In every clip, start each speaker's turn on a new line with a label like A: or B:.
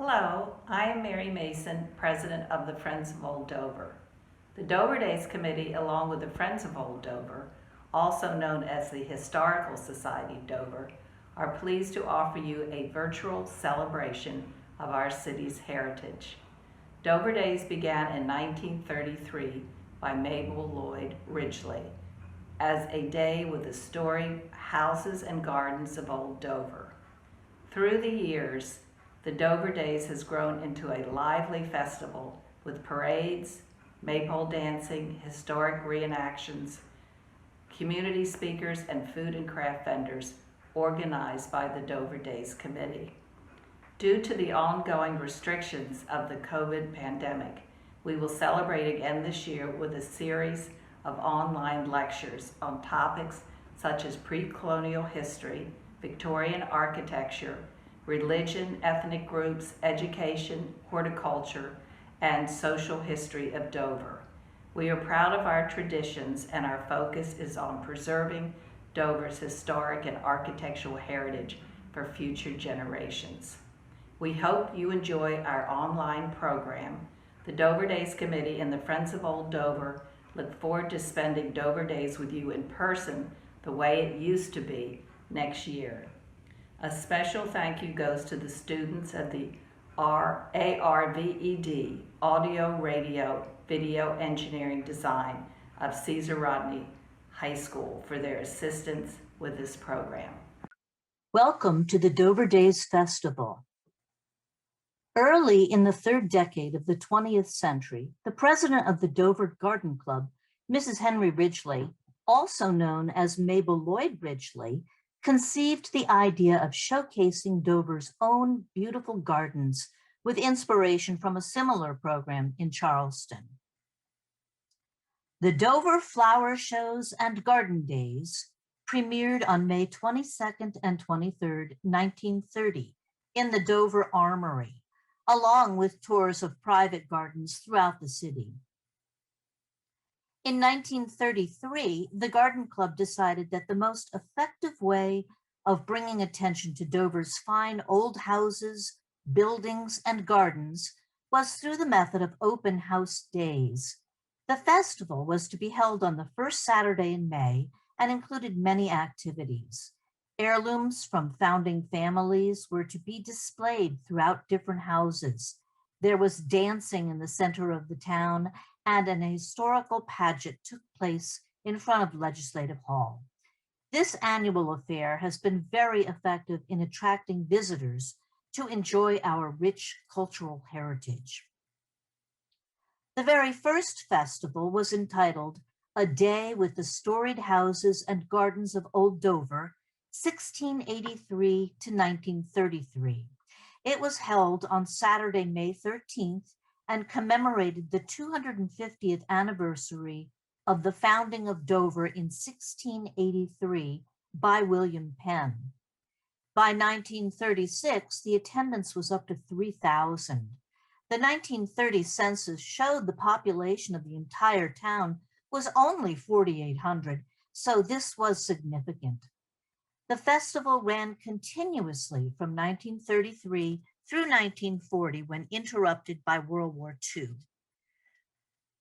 A: Hello, I am Mary Mason, President of the Friends of Old Dover. The Dover Days Committee, along with the Friends of Old Dover, also known as the Historical Society of Dover, are pleased to offer you a virtual celebration of our city's heritage. Dover Days began in 1933 by Mabel Lloyd Ridgely as a day with the storied houses and gardens of Old Dover. Through the years, the Dover Days has grown into a lively festival with parades, maypole dancing, historic reenactions, community speakers, and food and craft vendors organized by the Dover Days Committee. Due to the ongoing restrictions of the COVID pandemic, we will celebrate again this year with a series of online lectures on topics such as pre-colonial history, Victorian architecture, religion, ethnic groups, education, horticulture, and social history of Dover. We are proud of our traditions, and our focus is on preserving Dover's historic and architectural heritage for future generations. We hope you enjoy our online program. The Dover Days Committee and the Friends of Old Dover look forward to spending Dover Days with you in person the way it used to be next year. A special thank you goes to the students of the ARVED, Audio, Radio, Video Engineering Design of Caesar Rodney High School for their assistance with this program.
B: Welcome to the Dover Days Festival. Early in the third decade of the 20th century, the president of the Dover Garden Club, Mrs. Henry Ridgely, also known as Mabel Lloyd Ridgely, conceived the idea of showcasing Dover's own beautiful gardens with inspiration from a similar program in Charleston. The Dover Flower Shows and Garden Days premiered on May 22nd and 23rd, 1930, in the Dover Armory, along with tours of private gardens throughout the city. In 1933, the Garden Club decided that the most effective way of bringing attention to Dover's fine old houses, buildings, and gardens was through the method of open house days. The festival was to be held on the first Saturday in May and included many activities. Heirlooms from founding families were to be displayed throughout different houses. There was dancing in the center of the town, and an historical pageant took place in front of Legislative Hall. This annual affair has been very effective in attracting visitors to enjoy our rich cultural heritage. The very first festival was entitled A Day with the Storied Houses and Gardens of Old Dover, 1683 to 1933. It was held on Saturday, May 13th, and commemorated the 250th anniversary of the founding of Dover in 1683 by William Penn. By 1936, the attendance was up to 3,000. The 1930 census showed the population of the entire town was only 4,800, so this was significant. The festival ran continuously from 1933 through 1940 when interrupted by World War II.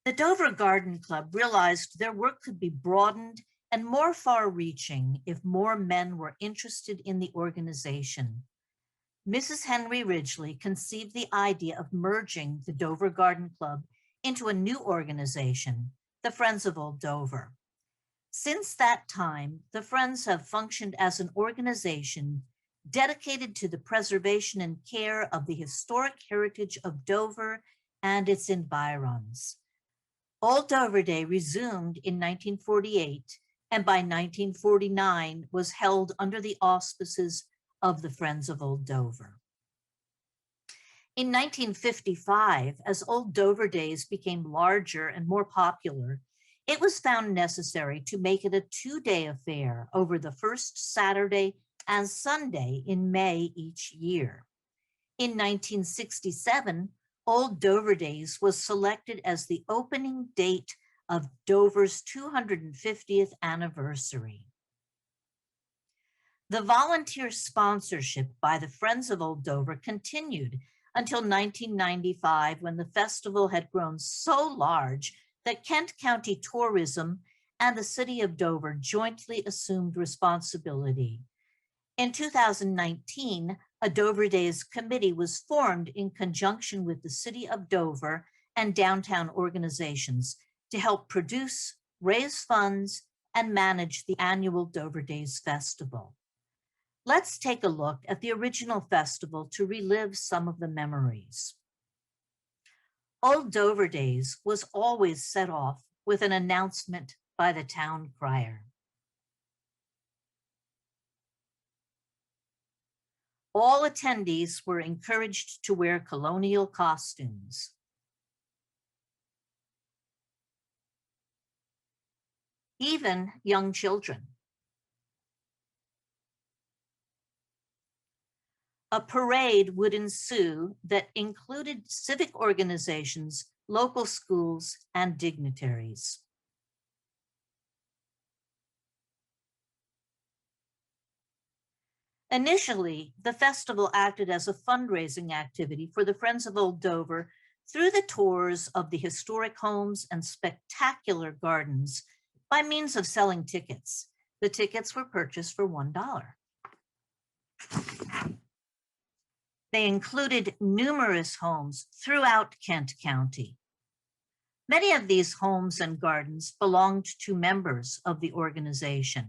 B: The Dover Garden Club realized their work could be broadened and more far-reaching if more men were interested in the organization. Mrs. Henry Ridgely conceived the idea of merging the Dover Garden Club into a new organization, the Friends of Old Dover. Since that time, the Friends have functioned as an organization dedicated to the preservation and care of the historic heritage of Dover and its environs. Old Dover Day resumed in 1948, and by 1949 was held under the auspices of the Friends of Old Dover. In 1955, as Old Dover Days became larger and more popular, it was found necessary to make it a two-day affair over the first Saturday and Sunday in May each year. In 1967, Old Dover Days was selected as the opening date of Dover's 250th anniversary. The volunteer sponsorship by the Friends of Old Dover continued until 1995, when the festival had grown so large that Kent County Tourism and the City of Dover jointly assumed responsibility. In 2019, a Dover Days committee was formed in conjunction with the City of Dover and downtown organizations to help produce, raise funds, and manage the annual Dover Days Festival. Let's take a look at the original festival to relive some of the memories. Old Dover Days was always set off with an announcement by the town crier. All attendees were encouraged to wear colonial costumes. Even young children. A parade would ensue that included civic organizations, local schools, and dignitaries. Initially, the festival acted as a fundraising activity for the Friends of Old Dover through the tours of the historic homes and spectacular gardens by means of selling tickets. The tickets were purchased for $1. They included numerous homes throughout Kent County. Many of these homes and gardens belonged to members of the organization.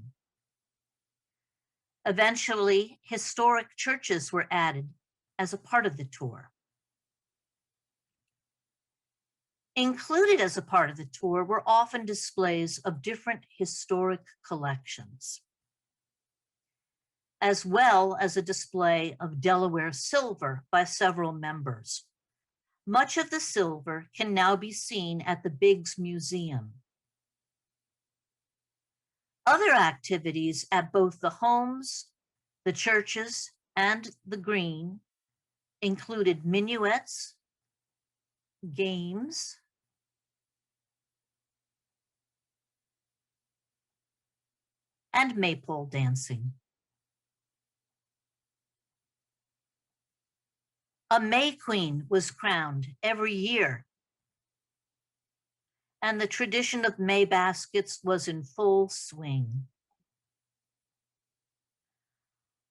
B: Eventually, historic churches were added as a part of the tour. Included as a part of the tour were often displays of different historic collections, as well as a display of Delaware silver by several members. Much of the silver can now be seen at the Biggs Museum. Other activities at both the homes, the churches, and the green included minuets, games, and maypole dancing. A May Queen was crowned every year, and the tradition of May baskets was in full swing.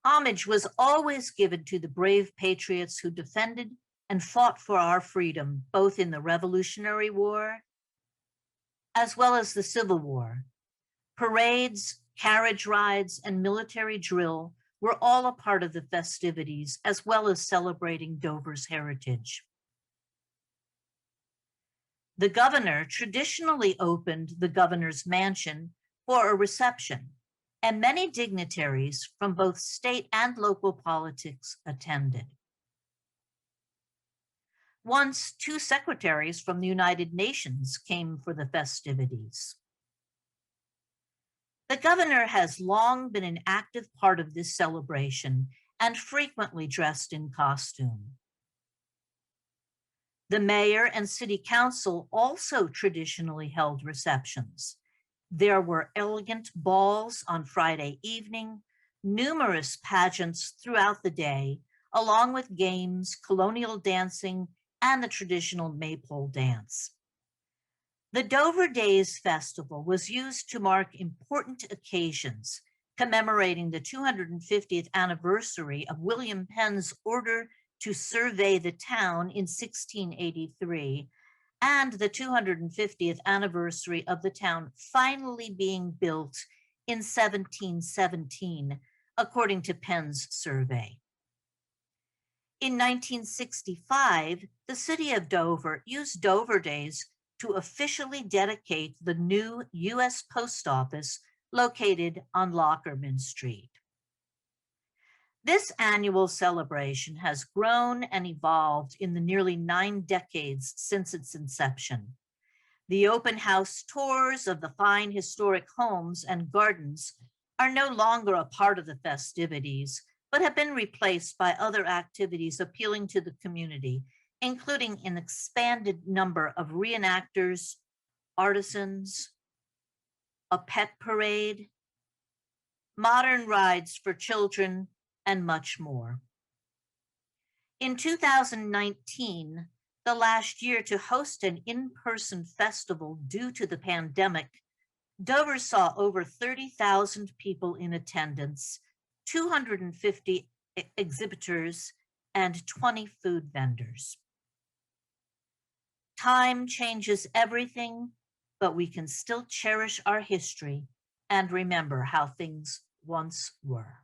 B: Homage was always given to the brave patriots who defended and fought for our freedom, both in the Revolutionary War as well as the Civil War. Parades, carriage rides, and military drill were all a part of the festivities, as well as celebrating Dover's heritage. The governor traditionally opened the governor's mansion for a reception, and many dignitaries from both state and local politics attended. Once, 2 secretaries from the United Nations came for the festivities. The governor has long been an active part of this celebration and frequently dressed in costume. The mayor and city council also traditionally held receptions. There were elegant balls on Friday evening, numerous pageants throughout the day, along with games, colonial dancing, and the traditional maypole dance. The Dover Days Festival was used to mark important occasions, commemorating the 250th anniversary of William Penn's order to survey the town in 1683, and the 250th anniversary of the town finally being built in 1717, according to Penn's survey. In 1965, the city of Dover used Dover Days to officially dedicate the new U.S. Post Office located on Lockerman Street. This annual celebration has grown and evolved in the nearly 9 decades since its inception. The open house tours of the fine historic homes and gardens are no longer a part of the festivities, but have been replaced by other activities appealing to the community, including an expanded number of reenactors, artisans, a pet parade, modern rides for children, and much more. In 2019, the last year to host an in-person festival due to the pandemic, Dover saw over 30,000 people in attendance, 250 exhibitors, and 20 food vendors. Time changes everything, but we can still cherish our history and remember how things once were.